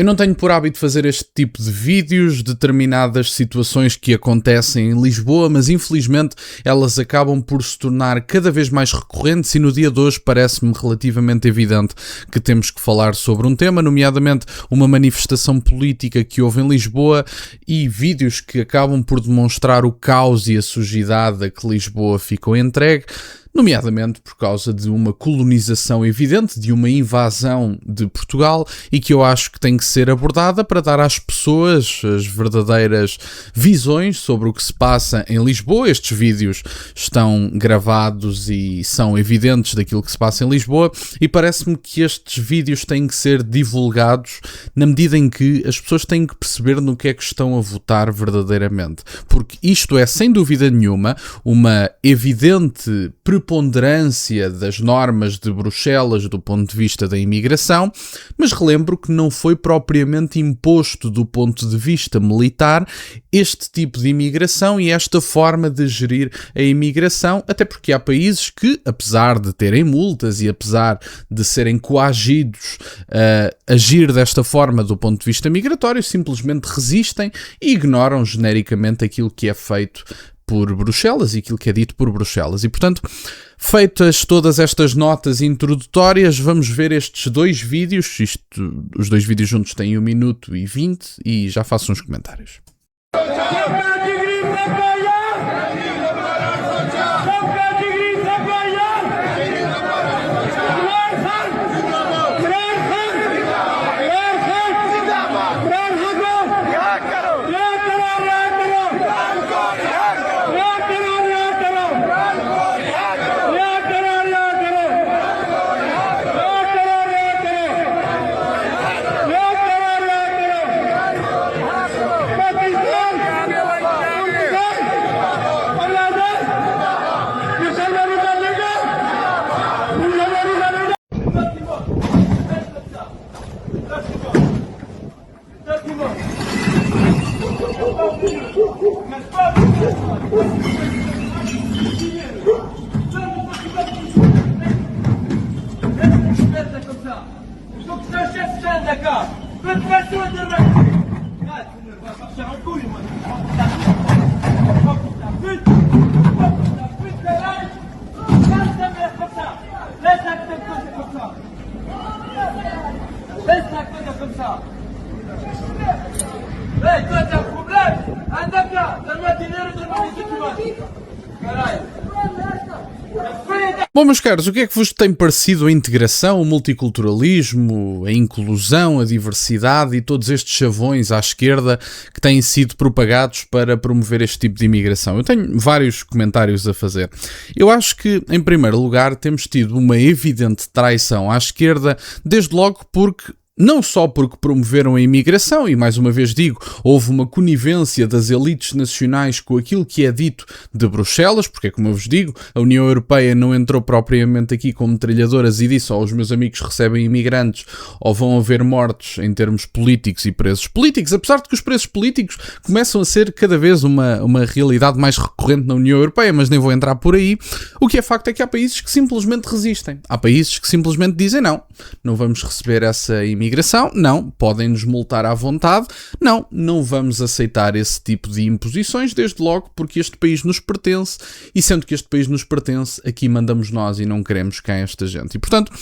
Eu não tenho por hábito fazer este tipo de vídeos, determinadas situações que acontecem em Lisboa, mas infelizmente elas acabam por se tornar cada vez mais recorrentes e no dia de hoje parece-me relativamente evidente que temos que falar sobre um tema, nomeadamente uma manifestação política que houve em Lisboa e vídeos que acabam por demonstrar o caos e a sujidade a que Lisboa ficou entregue, nomeadamente por causa de uma colonização evidente, de uma invasão de Portugal e que eu acho que tem que ser abordada para dar às pessoas as verdadeiras visões sobre o que se passa em Lisboa. Estes vídeos estão gravados e são evidentes daquilo que se passa em Lisboa e parece-me que estes vídeos têm que ser divulgados na medida em que as pessoas têm que perceber no que é que estão a votar verdadeiramente, porque isto é, sem dúvida nenhuma, uma evidente preponderância das normas de Bruxelas do ponto de vista da imigração, mas relembro que não foi propriamente imposto do ponto de vista militar este tipo de imigração e esta forma de gerir a imigração, até porque há países que, apesar de terem multas e apesar de serem coagidos a agir desta forma do ponto de vista migratório, simplesmente resistem e ignoram genericamente aquilo que é feito por Bruxelas e aquilo que é dito por Bruxelas. E, portanto, feitas todas estas notas introdutórias, vamos ver estes dois vídeos. Os dois vídeos juntos têm 1 minuto e 20 e já faço uns comentários. Bom, meus caros, o que é que vos tem parecido a integração, o multiculturalismo, a inclusão, a diversidade e todos estes chavões à esquerda que têm sido propagados para promover este tipo de imigração? Eu tenho vários comentários a fazer. Eu acho que, em primeiro lugar, temos tido uma evidente traição à esquerda, desde logo porque não só porque promoveram a imigração, e mais uma vez digo, houve uma conivência das elites nacionais com aquilo que é dito de Bruxelas, porque, como eu vos digo, a União Europeia não entrou propriamente aqui como metralhadoras e disse, os meus amigos recebem imigrantes, ou vão haver mortes em termos políticos e presos políticos, apesar de que os presos políticos começam a ser cada vez uma realidade mais recorrente na União Europeia, mas nem vou entrar por aí. O que é facto é que há países que simplesmente resistem. Há países que simplesmente dizem, não vamos receber essa imigração, não, podem-nos multar à vontade, não vamos aceitar esse tipo de imposições, desde logo porque este país nos pertence e sendo que este país nos pertence, aqui mandamos nós e não queremos cá esta gente. E, portanto,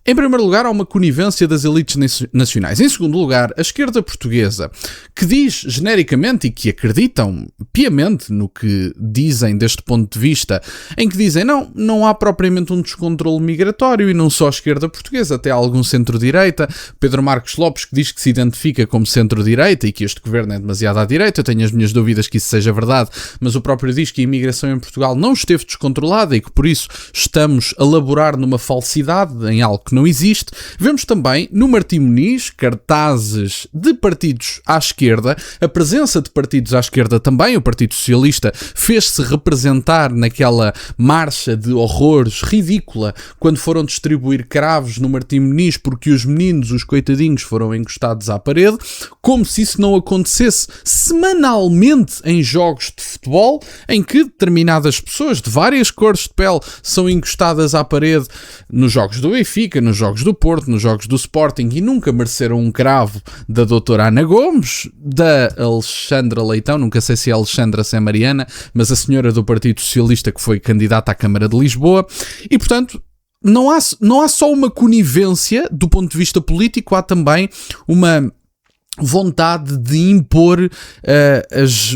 em primeiro lugar, há uma conivência das elites nacionais. Em segundo lugar, a esquerda portuguesa, que diz genericamente e que acreditam piamente no que dizem deste ponto de vista, em que dizem não há propriamente um descontrole migratório, e não só a esquerda portuguesa, até algum centro-direita. Pedro Marcos Lopes, que diz que se identifica como centro-direita e que este governo é demasiado à direita. Eu tenho as minhas dúvidas que isso seja verdade, mas o próprio diz que a imigração em Portugal não esteve descontrolada e que por isso estamos a laborar numa falsidade, em algo que não existe. Vemos também no Martim Moniz cartazes de partidos à esquerda, a presença de partidos à esquerda também. O Partido Socialista fez-se representar naquela marcha de horrores ridícula quando foram distribuir cravos no Martim Moniz porque os meninos, os coitadinhos, foram encostados à parede, como se isso não acontecesse semanalmente em jogos de futebol, em que determinadas pessoas de várias cores de pele são encostadas à parede nos jogos do Benfica, Benfica, nos jogos do Porto, nos jogos do Sporting, e nunca mereceram um cravo da doutora Ana Gomes, da Alexandra Leitão, nunca sei se é Alexandra, se é Mariana, mas a senhora do Partido Socialista que foi candidata à Câmara de Lisboa, e portanto não há só uma conivência do ponto de vista político, há também uma vontade de impor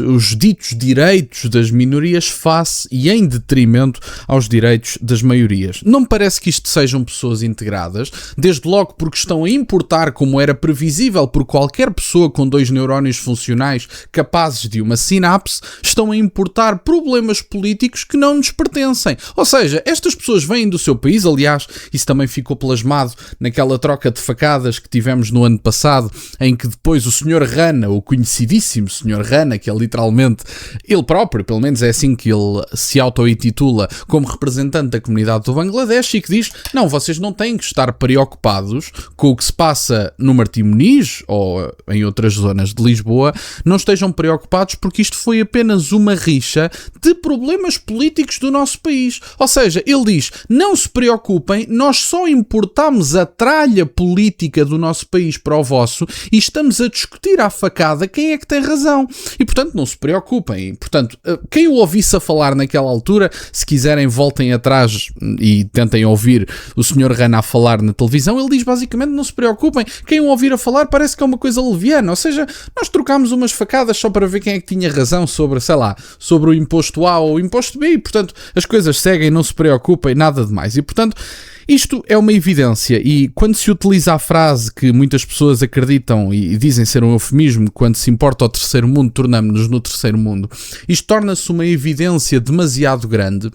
os ditos direitos das minorias face e em detrimento aos direitos das maiorias. Não me parece que isto sejam pessoas integradas, desde logo porque estão a importar, como era previsível por qualquer pessoa com 2 neurónios funcionais capazes de uma sinapse, estão a importar problemas políticos que não nos pertencem. Ou seja, estas pessoas vêm do seu país, aliás, isso também ficou plasmado naquela troca de facadas que tivemos no ano passado, em que depois o Sr. Rana, o conhecidíssimo Sr. Rana, que é literalmente ele próprio, pelo menos é assim que ele se auto-intitula, como representante da comunidade do Bangladesh, e que diz, não, vocês não têm que estar preocupados com o que se passa no Martim Moniz ou em outras zonas de Lisboa, não estejam preocupados porque isto foi apenas uma rixa de problemas políticos do nosso país. Ou seja, ele diz, não se preocupem, nós só importamos a tralha política do nosso país para o vosso e estamos a discutir à facada quem é que tem razão. E, portanto, não se preocupem. Portanto, quem o ouvisse a falar naquela altura, se quiserem, voltem atrás e tentem ouvir o Sr. Rana a falar na televisão, ele diz basicamente, não se preocupem. Quem o ouvir a falar parece que é uma coisa leviana. Ou seja, nós trocámos umas facadas só para ver quem é que tinha razão sobre, sei lá, sobre o imposto A ou o imposto B. E, portanto, as coisas seguem, não se preocupem, nada de mais. E, portanto, isto é uma evidência, e quando se utiliza a frase que muitas pessoas acreditam e dizem ser um eufemismo, quando se importa ao terceiro mundo, tornamos-nos no terceiro mundo, isto torna-se uma evidência demasiado grande.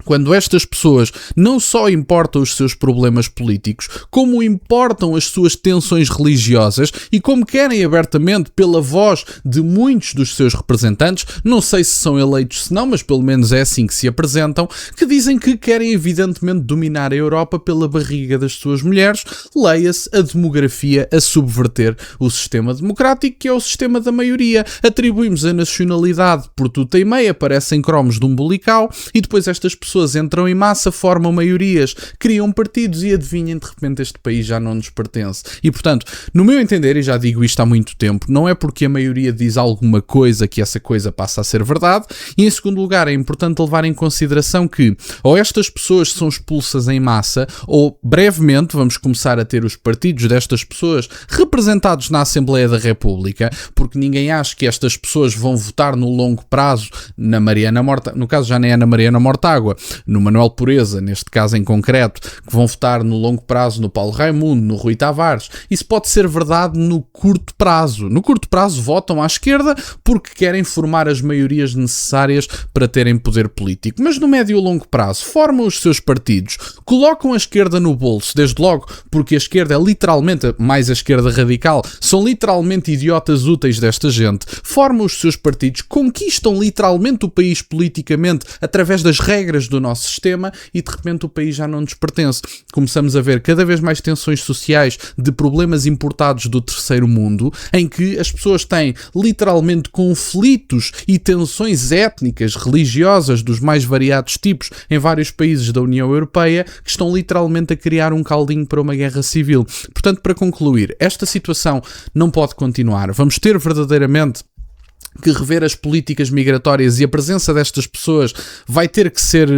Quando estas pessoas não só importam os seus problemas políticos, como importam as suas tensões religiosas e como querem abertamente, pela voz de muitos dos seus representantes, não sei se são eleitos se não, mas pelo menos é assim que se apresentam, que dizem que querem evidentemente dominar a Europa pela barriga das suas mulheres, leia-se a demografia a subverter o sistema democrático, que é o sistema da maioria. Atribuímos a nacionalidade por tuta e meia, aparecem cromos de umbilical e depois estas pessoas entram em massa, formam maiorias, criam partidos e adivinhem, de repente este país já não nos pertence. E portanto, no meu entender, e já digo isto há muito tempo, não é porque a maioria diz alguma coisa que essa coisa passa a ser verdade, e em segundo lugar é importante levar em consideração que ou estas pessoas são expulsas em massa, ou brevemente vamos começar a ter os partidos destas pessoas representados na Assembleia da República, porque ninguém acha que estas pessoas vão votar no longo prazo na Mariana Mortágua, no caso já nem é na Mariana Mortágua, no Manuel Pureza, neste caso em concreto, que vão votar no longo prazo no Paulo Raimundo, no Rui Tavares. Isso pode ser verdade no curto prazo. No curto prazo votam à esquerda porque querem formar as maiorias necessárias para terem poder político. Mas no médio e longo prazo formam os seus partidos, colocam a esquerda no bolso, desde logo porque a esquerda é literalmente, mais a esquerda radical, são literalmente idiotas úteis desta gente, formam os seus partidos, conquistam literalmente o país politicamente através das regras do nosso sistema e de repente o país já não nos pertence. Começamos a ver cada vez mais tensões sociais de problemas importados do terceiro mundo, em que as pessoas têm literalmente conflitos e tensões étnicas, religiosas dos mais variados tipos em vários países da União Europeia que estão literalmente a criar um caldinho para uma guerra civil. Portanto, para concluir, esta situação não pode continuar. Vamos ter verdadeiramente que rever as políticas migratórias e a presença destas pessoas vai ter que ser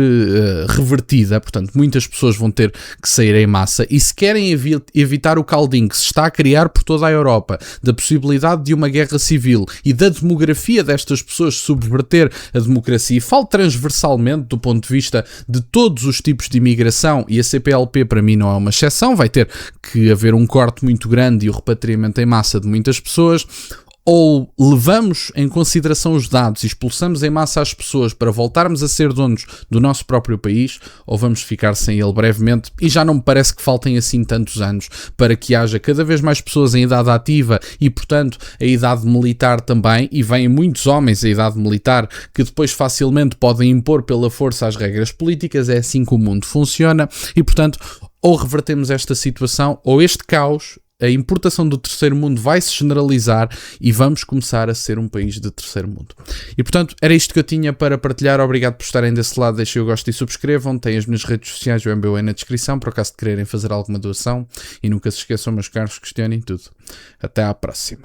revertida, portanto muitas pessoas vão ter que sair em massa e se querem evitar o caldinho que se está a criar por toda a Europa, da possibilidade de uma guerra civil e da demografia destas pessoas subverter a democracia, e falo transversalmente do ponto de vista de todos os tipos de imigração, e a CPLP para mim não é uma exceção, vai ter que haver um corte muito grande e o repatriamento em massa de muitas pessoas. Ou levamos em consideração os dados e expulsamos em massa as pessoas para voltarmos a ser donos do nosso próprio país, ou vamos ficar sem ele brevemente, e já não me parece que faltem assim tantos anos para que haja cada vez mais pessoas em idade ativa e, portanto, a idade militar também, e vêm muitos homens à idade militar que depois facilmente podem impor pela força as regras políticas. É assim que o mundo funciona e, portanto, ou revertemos esta situação ou este caos a importação do terceiro mundo vai se generalizar e vamos começar a ser um país de terceiro mundo. E portanto, era isto que eu tinha para partilhar. Obrigado por estarem desse lado, deixem o gosto e subscrevam. Têm as minhas redes sociais, o MBWay na descrição, por acaso de quererem fazer alguma doação. E nunca se esqueçam, meus caros, questionem tudo. Até à próxima.